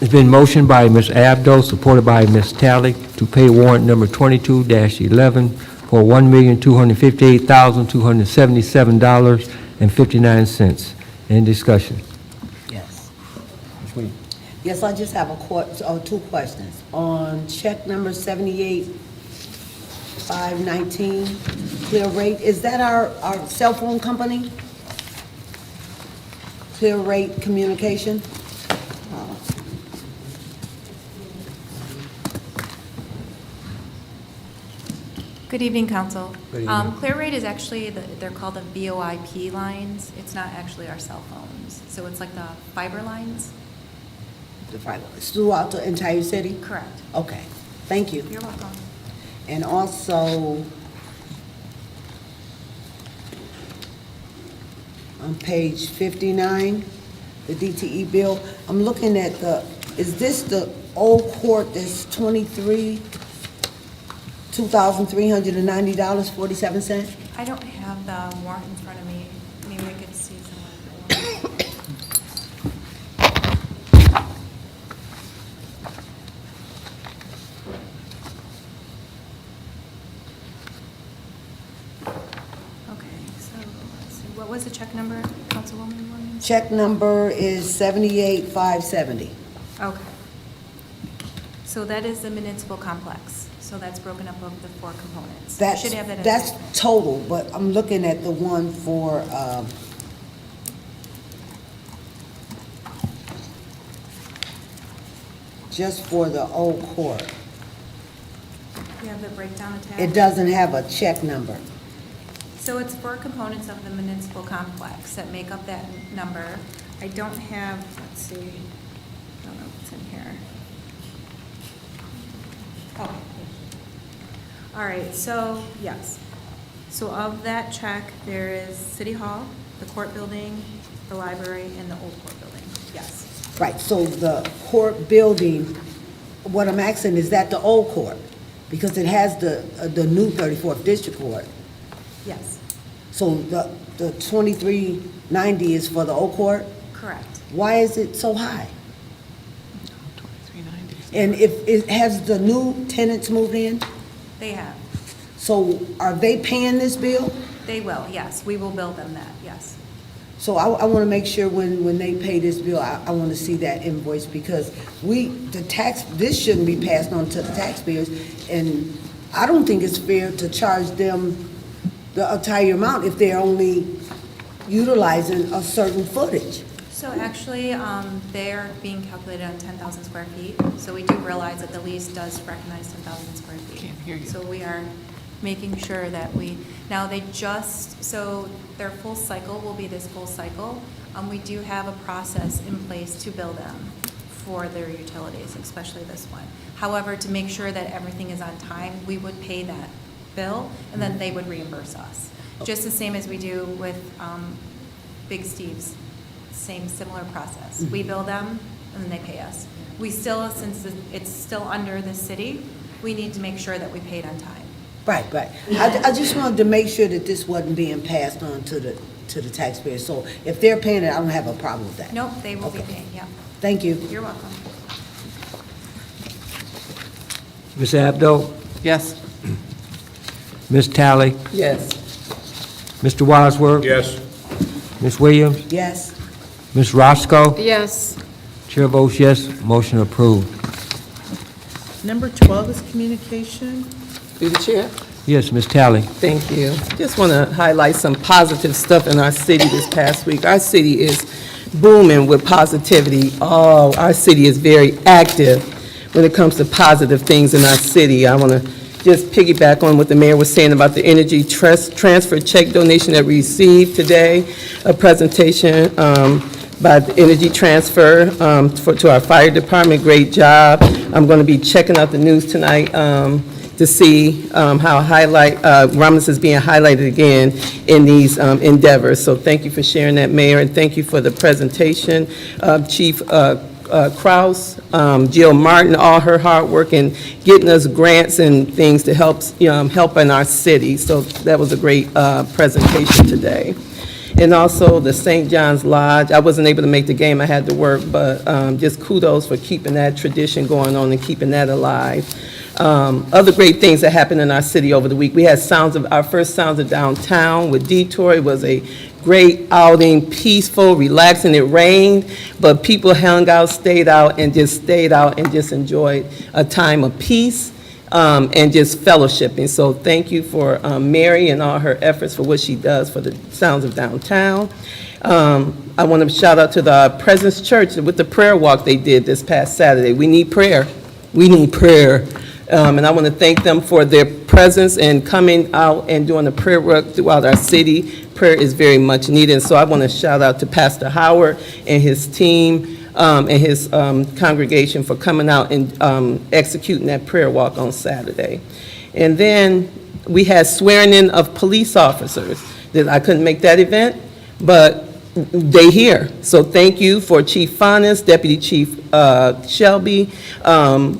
It's been motioned by Ms. Abdo, supported by Ms. Talley, to pay warrant number 22-11 for $1,258,277.59. Any discussion? Yes. Yes, I just have two questions. On check number 78,519, Clear Rate, is that our cell phone company? Clear Rate Communication? Good evening, Council. Good evening. Clear Rate is actually, they're called the VoIP lines. It's not actually our cell phones. So it's like the fiber lines? The fiber, it's throughout the entire city? Correct. Okay, thank you. You're welcome. And also, on page 59, the DTE bill, I'm looking at is this the old court that's $2,390.47? I don't have the warrant in front of me. Maybe I could see someone. Okay, so let's see. What was the check number, Councilwoman Williams? Check number is 78,570. Okay. So that is the municipal complex. So that's broken up of the 4 components. You should have that in That's the- total, but I'm looking at the one for, just for the old court. You have the breakdown attached? It doesn't have a check number. So it's 4 components of the municipal complex that make up that number. I don't have, let's see, I don't know what's in here. Oh. All right, so, yes. So of that check, there is City Hall, the court building, the library, and the old court building. Yes. Right, so the court building, what I'm asking, is that the old court? Because it has the new 34th District Court. Yes, So the 2390 is for the old court? correct. Why is it so high? 2390. And if it has the new tenants moved in? They have. So are they paying this bill? They will, yes. We will bill them that, yes. So I want to make sure when they pay this bill, I want to see that invoice because this shouldn't be passed on to the taxpayers. And I don't think it's fair to charge them the entire amount if they're only utilizing a certain footage. So actually, they're being calculated on 10,000 square feet. So we do realize that the lease does recognize 10,000 square feet. Can't hear you. So we are making sure that now so their full cycle will be this full cycle. We do have a process in place to bill them for their utilities, especially this one. However, to make sure that everything is on time, we would pay that bill, and then they would reimburse us. Just the same as we do with Big Steve's, similar process. We bill them, and then they pay us. We still, since it's still under the city, we need to make sure that we pay it on time. Right. I just wanted to make sure that this wasn't being passed on to the taxpayers. So if they're paying it, I don't have a problem with that. Nope, they will be Okay. paying, yeah. Thank you. You're welcome. Ms. Abdo? Yes. Ms. Tally? Yes. Mr. Wadsworth? Yes. Ms. Williams? Yes. Ms. Roscoe? Yes. Chair votes yes, motion approved. Number 12 is communication. Through the chair. Yes, Ms. Tally. Thank you. Just want to highlight some positive stuff in our city this past week. Our city is booming with positivity. Oh, our city is very active when it comes to positive things in our city. I want to just piggyback on what the mayor was saying about the energy transfer check donation that we received today, a presentation by the energy transfer to our fire department. Great job. I'm going to be checking out the news tonight to see how Romulus is being highlighted again in these endeavors. So thank you for sharing that, Mayor, and thank you for the presentation. Chief Kraus, Jill Martin, all her hard work in getting us grants and things to help in our city. So that was a great presentation today. And also the St. John's Lodge. I wasn't able to make the game, I had to work, but just kudos for keeping that tradition going on and keeping that alive. Other great things that happened in our city over the week. We had our first Sounds of Downtown with Detour. It was a great outing, peaceful, relaxing. It rained, but people hung out, stayed out, and just enjoyed a time of peace and just fellowshipping. So thank you for Mary and all her efforts for what she does for the Sounds of Downtown. I want to shout out to the Presence Church with the prayer walk they did this past Saturday. We need prayer. We need prayer. And I want to thank them for their presence and coming out and doing the prayer work throughout our city. Prayer is very much needed, and so I want to shout out to Pastor Howard and his team and his congregation for coming out and executing that prayer walk on Saturday. And then we had swearing in of police officers. That I couldn't make that event, but they here. So thank you for Chief Faunus, Deputy Chief Shelby.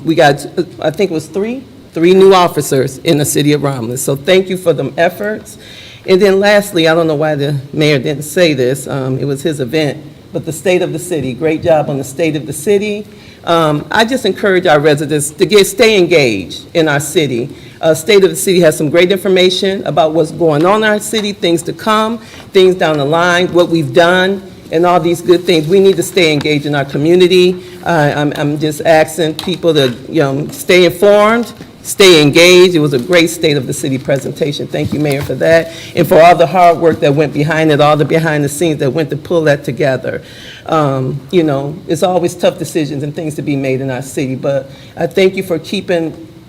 We got, I think it was three new officers in the city of Romulus. So thank you for them efforts. And then lastly, I don't know why the mayor didn't say this, it was his event, but the state of the city, great job on the state of the city. I just encourage our residents to stay engaged in our city. State of the city has some great information about what's going on in our city, things to come, things down the line, what we've done, and all these good things. We need to stay engaged in our community. I'm just asking people to, stay informed, stay engaged. It was a great state of the city presentation. Thank you, Mayor, for that, and for all the hard work that went behind it, all the behind the scenes that went to pull that together. It's always tough decisions and things to be made in our city, but I thank you for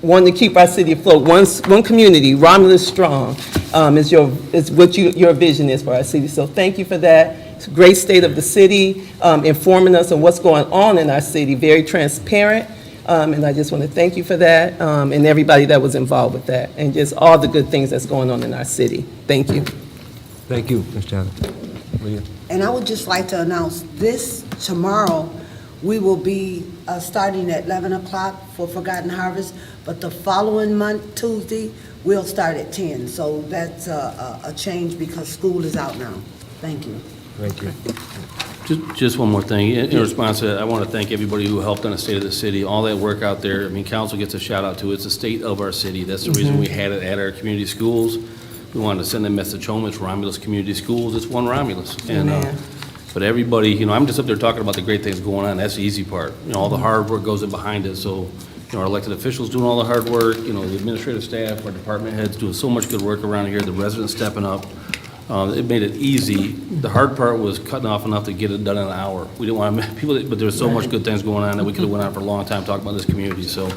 wanting to keep our city afloat. One community, Romulus strong, is what your vision is for our city. So thank you for that. It's a great state of the city, informing us on what's going on in our city, very transparent. And I just want to thank you for that, and everybody that was involved with that, and just all the good things that's going on in our city. Thank you. Thank you, Ms. Taylor. Leah? And I would just like to announce this, tomorrow, we will be starting at 11 o'clock for Forgotten Harvest, but the following month, Tuesday, we'll start at 10. So that's a change because school is out now. Thank you. Thank you. Just one more thing. In response to that, I want to thank everybody who helped on the state of the city. All that work out there, council gets a shout out to it. It's the state of our city. That's the reason we had it at our community schools. We wanted to send a message home. It's Romulus Community Schools. It's one Romulus. And, but everybody, I'm just up there talking about the great things going on. That's the easy part. All the hard work goes in behind it. So, our elected officials doing all the hard work, the administrative staff, our department heads doing so much good work around here, the residents stepping up. It made it easy. The hard part was cutting off enough to get it done in an hour. We didn't want to, people, but there was so much good things going on that we could have went on for a long time talking about this community. So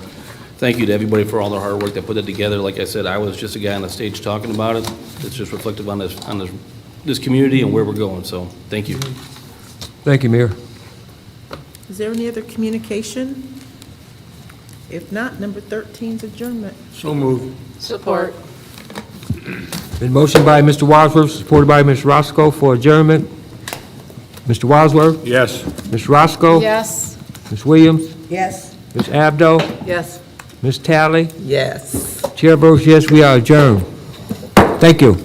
thank you to everybody for all their hard work that put it together. Like I said, I was just a guy on the stage talking about it. It's just reflective on this community and where we're going. So thank you. Thank you, Mayor. Is there any other communication? If not, number 13 is adjournment. So moved. Support. Been motioned by Mr. Wadsworth, supported by Ms. Roscoe for adjournment. Mr. Wadsworth? Yes. Ms. Roscoe? Yes. Ms. Williams? Yes? Ms. Abdo? Yes. Ms. Talley? Yes. Chair votes yes, we are adjourned. Thank you.